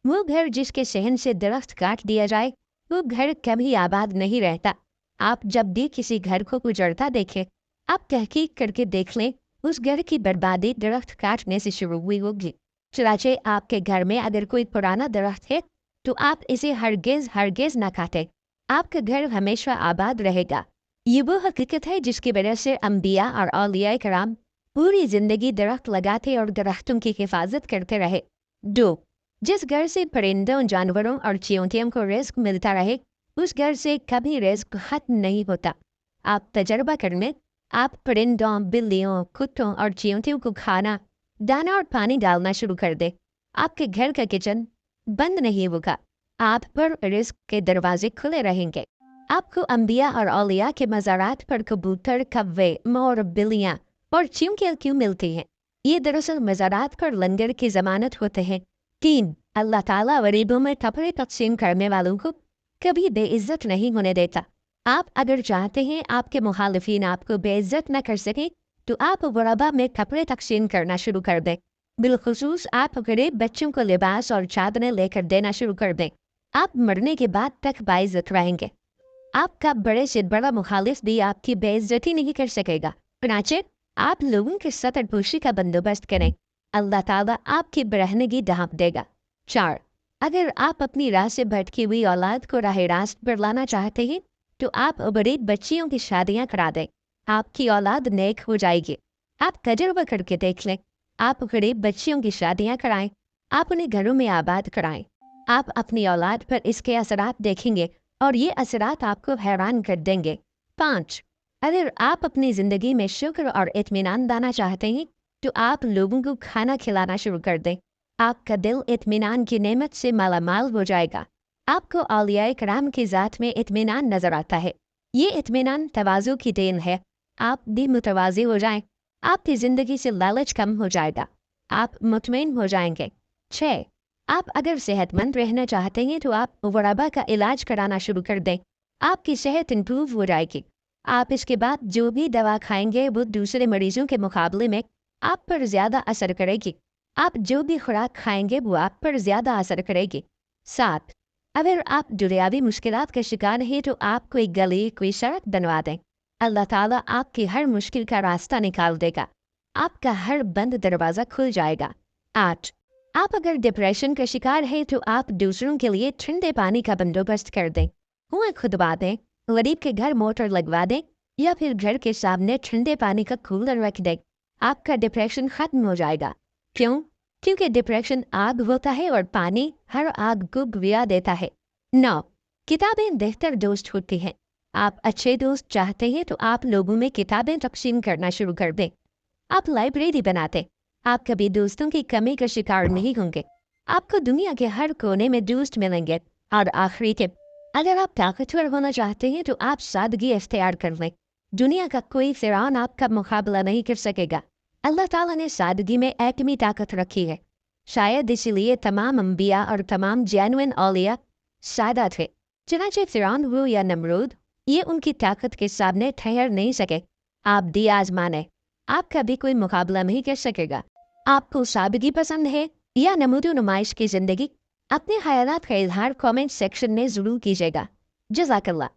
वो घर जिसके सहन से दरख्त काट दिया जाए, वो घर कभी आबाद नहीं रहता। आप जब भी किसी घर को गुजरता देखें, आप तहकीक करके देख लें उस घर की बर्बादी दरख्त काटने से शुरू हुई होगी। चनाचे आपके घर में अगर कोई पुराना दरख्त है तो आप इसे हरगिज हरगिज ना काटें। आपका घर हमेशा आबाद रहेगा। ये वो हकीकत है जिसकी वजह से अम्बिया और औलिया कराम पूरी जिंदगी दरख्त लगाते और दरख्तों की हिफाजत करते रहे। 2. जिस घर से परिंदों, जानवरों और चींटियों को रिस्क मिलता रहे, उस घर से कभी रिस्क खत्म नहीं होता। आप तजर्बा कर लें, आप परिंदों, बिल्लियों, कुत्तों और चींटियों को खाना, दाना और पानी डालना शुरू कर दे, आपके घर का किचन बंद नहीं होगा। आप पर रिस्क के दरवाजे खुले रहेंगे। आपको अम्बिया और औलिया के मज़ारात पर कबूतर, कव्वे, मोर, बिल्लियाँ और चिमकियाँ क्यों मिलती हैं? ये दरअसल मज़ारात पर लंगर की ज़मानत होते हैं। 3. अल्लाह ताला गरीबों में कपड़े तकसीम करने वालों को कभी बेइज्जत नहीं होने देता। आप अगर चाहते हैं आपके मुखालिफिन आपको बेइज्जत न कर सकें, तो आप गुरबा में कपड़े तकसीम करना शुरू कर दें। बिलखुसूस आप गरीब बच्चों को लिबास और चादरें लेकर देना शुरू कर दें। आप मरने के बाद तक बाइज्जत रहेंगे। आपका बड़े से बड़ा मुखालिफ भी आपकी बेइज्जती नहीं कर सकेगा। चनाचे आप लोगों के सतरपोशी का बंदोबस्त करें, अल्लाह ताला आपकी बरहनगी ढांप देगा। 4. अगर आप अपनी राह से भटकी हुई औलाद को राह रास्त पर लाना चाहते हैं, तो आप गरीब बच्चियों की शादियां करा दें। आपकी औलाद नेक हो जाएगी। आप तजुर्बा करके देख लें। आप गरीब बच्चियों की शादियां कराएं, आप उन्हें घरों में आबाद कराएं। आप अपनी औलाद पर इसके असरात देखेंगे और ये असरात आपको हैरान कर देंगे। 5. अगर आप अपनी ज़िंदगी में शुक्र और इत्मीनान दाना चाहते हैं, तो आप लोगों को खाना खिलाना शुरू कर दें। आपका दिल इत्मीनान की नेमत से मालामाल हो जाएगा। आपको औलिया कराम की ज़ात में इत्मीनान नज़र आता है। ये इत्मीनान तवाज़ु की देन है। आप भी मुतवाज़ी हो जाएं, आपकी ज़िंदगी से लालच कम हो जाएगा। आप मुतमईन हो जाएंगे। 6. आप अगर सेहतमंद रहना चाहते हैं, तो आप वबा का इलाज कराना शुरू कर दें। आपकी सेहत इंप्रूव हो जाएगी। आप इसके बाद जो भी दवा खाएंगे वो दूसरे मरीजों के मुकाबले में आप पर ज़्यादा असर करेगी। आप जो भी खुराक खाएंगे वो आप पर ज़्यादा असर करेगी। 7. अगर आप दुनियावी मुश्किलात का शिकार हैं, तो आप कोई गली, कोई सड़क बनवा दें। अल्लाह ताला आपकी हर मुश्किल का रास्ता निकाल देगा। आपका हर बंद दरवाज़ा खुल जाएगा। 8. आप अगर डिप्रेशन का शिकार हैं, तो आप दूसरों के लिए ठंडे पानी का बंदोबस्त कर दें। कुआं खुदवा दें, गरीब के घर मोटर लगवा दें, या फिर घर के सामने ठंडे पानी का कूलर रख दें। आपका डिप्रेशन खत्म हो जाएगा। क्यों? क्योंकि डिप्रेशन आग होता है और पानी हर आग को बुझा देता है। 9. किताबें बेहतर दोस्त होती हैं। आप अच्छे दोस्त चाहते हैं, तो आप लोगों में किताबें तकसीम करना शुरू कर दें। आप लाइब्रेरी बनाते, आप कभी दोस्तों की कमी का शिकार नहीं होंगे। आपको दुनिया के हर कोने में दोस्त मिलेंगे। और आखिरी टिप, अगर आप ताकतवर होना चाहते हैं, तो आप सादगी इख्तियार कर लें। दुनिया का कोई फिरौन आपका मुकाबला नहीं कर सकेगा। अल्लाह ताला ने सादगी में एटमी ताकत रखी है। शायद इसीलिए तमाम अम्बिया और तमाम जेनुइन औलिया सादा थे। चनाचे फिरौन हो या नमरूद, ये उनकी ताकत के सामने ठहर नहीं सके। आप भी आजमाने, आपका भी कोई मुकाबला नहीं कर सकेगा। आपको सादगी पसंद है या नमूदो नुमाइश की ज़िंदगी? अपने ख्यालात का इजहार कमेंट सेक्शन में ज़रूर कीजिएगा। जज़ाकल्लाह।